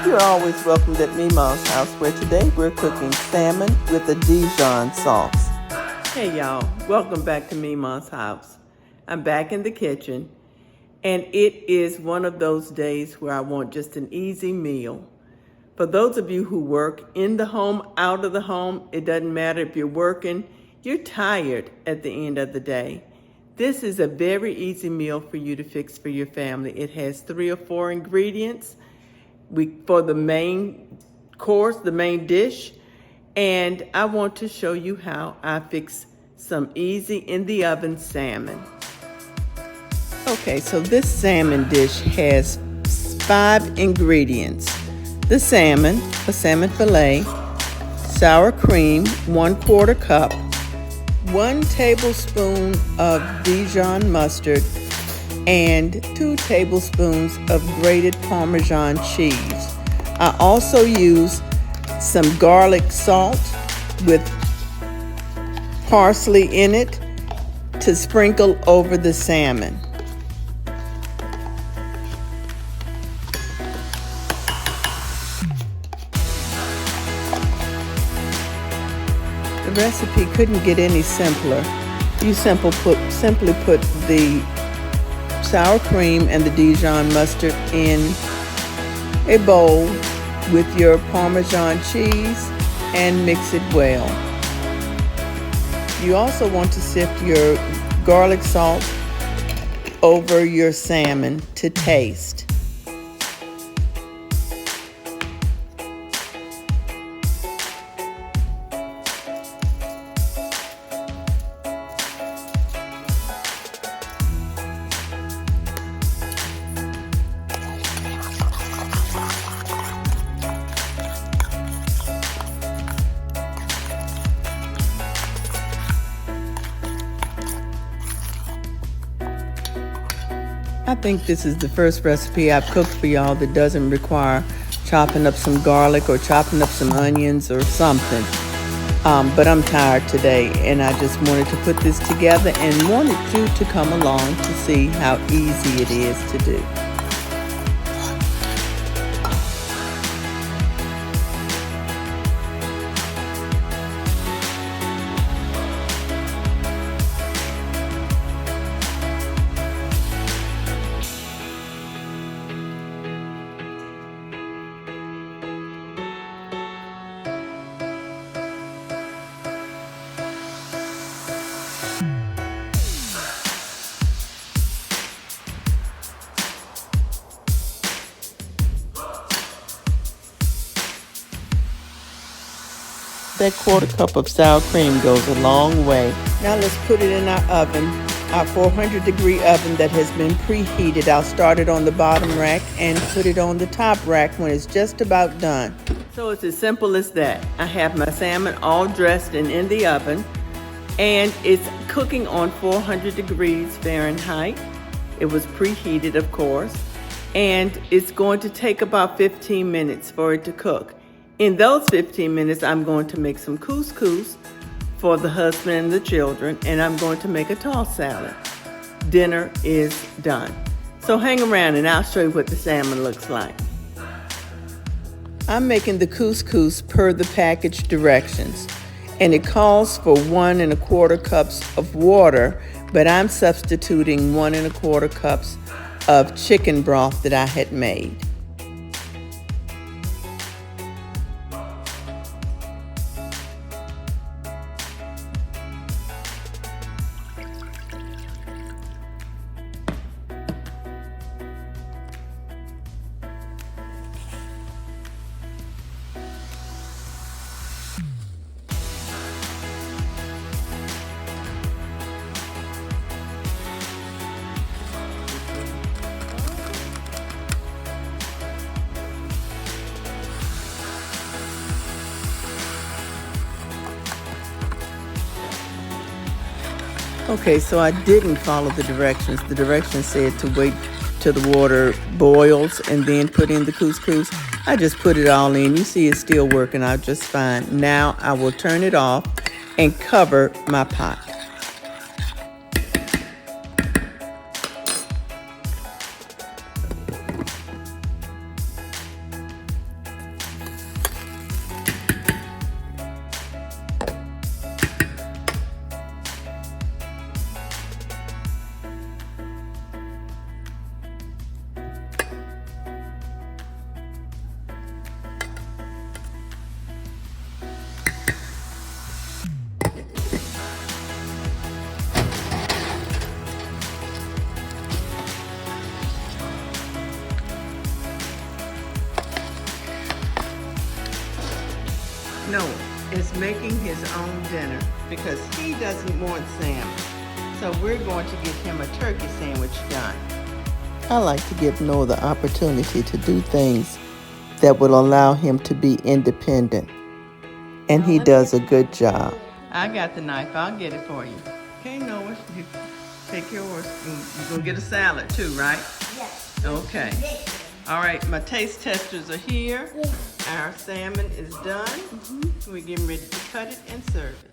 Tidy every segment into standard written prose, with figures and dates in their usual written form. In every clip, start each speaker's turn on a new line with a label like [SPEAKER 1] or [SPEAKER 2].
[SPEAKER 1] You're always welcomed at Memaw's house, where today we're cooking salmon with a Dijon sauce. Hey y'all, welcome back to Memaw's house. I'm back in the kitchen, and it is one of those days where I want just an easy meal. For those of you who work in the home, out of the home, it doesn't matter if you're working, you're tired at the end of the day. This is a very easy meal for you to fix for your family. It has 3 or 4 ingredients for the main course, the main dish, and I want to show you how I fix some easy in the oven salmon. Okay, so this salmon dish has 5 ingredients. The salmon, a salmon fillet, sour cream, 1/4 cup, 1 tablespoon of Dijon mustard, and 2 tablespoons of grated parmesan cheese. I also use some garlic salt with parsley in it to sprinkle over the salmon. The recipe couldn't get any simpler. You simply put the sour cream and the Dijon mustard in a bowl with your Parmesan cheese and mix it well. You also want to sift your garlic salt over your salmon to taste. I think this is the first recipe I've cooked for y'all that doesn't require chopping up some garlic or chopping up some onions or something. But I'm tired today, and I just wanted to put this together and wanted you to come along to see how easy it is to do. That 1/4 cup of sour cream goes a long way. Now let's put it in our oven, our 400-degree oven that has been preheated. I'll start it on the bottom rack and put it on the top rack when it's just about done. So it's as simple as that. I have my salmon all dressed and in the oven, and it's cooking on 400 degrees Fahrenheit. It was preheated, of course, and it's going to take about 15 minutes for it to cook. In those 15 minutes, I'm going to make some couscous for the husband and the children, and I'm going to make a tossed salad. Dinner is done. So hang around and I'll show you what the salmon looks like. I'm making the couscous per the package directions, and it calls for 1 1/4 cups of water, but I'm substituting 1 1/4 cups of chicken broth that I had made. Okay, so I didn't follow the directions. The directions said to wait till the water boils and then put in the couscous. I just put it all in. You see it's still working out just fine. Now I will turn it off and cover my pot. Noah is making his own dinner because he doesn't want salmon. So we're going to get him a turkey sandwich done. I like to give Noah the opportunity to do things that will allow him to be independent. And he does a good job. I got the knife. I'll get it for you. Okay, Noah, you take yours. You're going to get a salad too, right?
[SPEAKER 2] Yes.
[SPEAKER 1] Okay. All right, my taste testers are here.
[SPEAKER 2] Yes.
[SPEAKER 1] Our salmon is done. We're getting ready to cut it and serve it.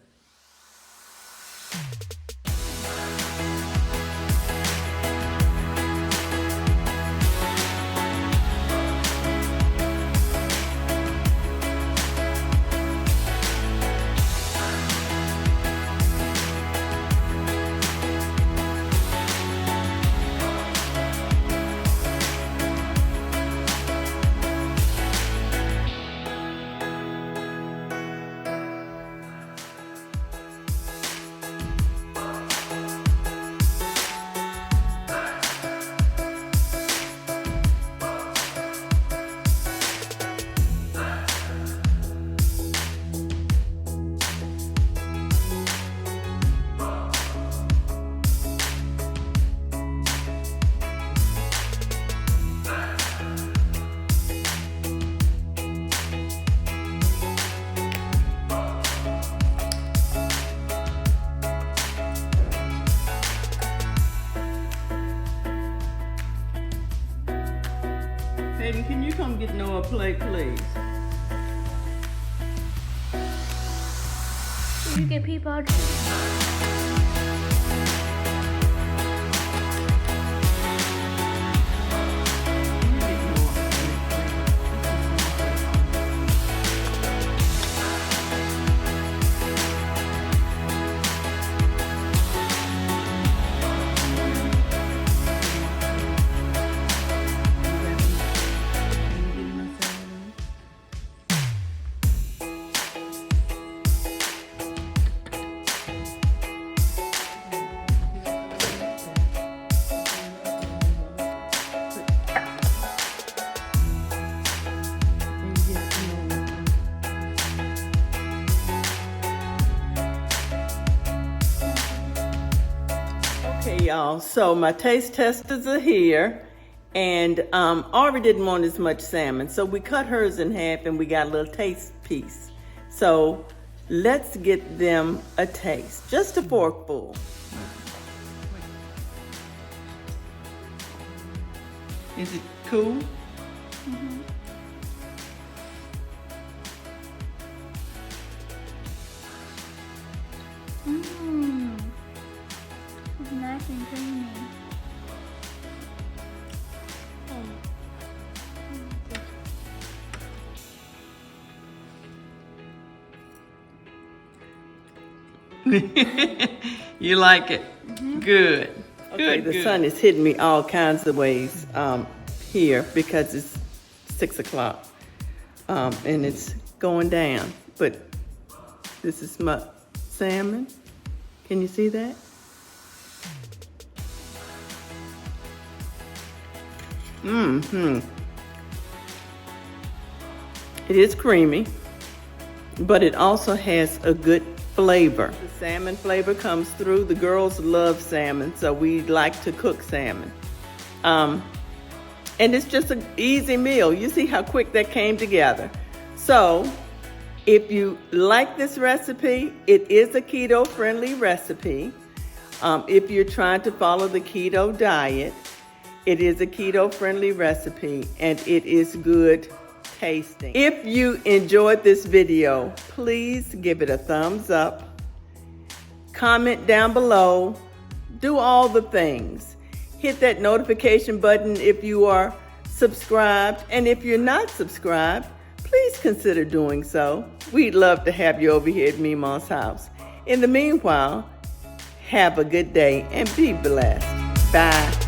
[SPEAKER 1] Hayden, can you come get Noah a plate, please?
[SPEAKER 2] Did you get people?
[SPEAKER 1] Okay, y'all, so my taste testers are here, and Aubrey didn't want as much salmon, so we cut hers in half and we got a little taste piece. So let's get them a taste, just a forkful. Is it cool?
[SPEAKER 2] Mm-hmm. It's nice and creamy.
[SPEAKER 1] You like it?
[SPEAKER 2] Mm-hmm.
[SPEAKER 1] Good. Okay, the sun is hitting me all kinds of ways here because it's 6 o'clock and it's going down. But this is my salmon. Can you see that? It is creamy, but it also has a good flavor. The salmon flavor comes through. The girls love salmon, so we like to cook salmon. And it's just an easy meal. You see how quick that came together. So if you like this recipe, it is a keto-friendly recipe. If you're trying to follow the keto diet, it is a keto-friendly recipe, and it is good tasting. If you enjoyed this video, please give it a thumbs up. Comment down below. Do all the things. Hit that notification button if you are subscribed, and if you're not subscribed, please consider doing so. We'd love to have you over here at Memaw's house. In the meanwhile, have a good day and be blessed. Bye.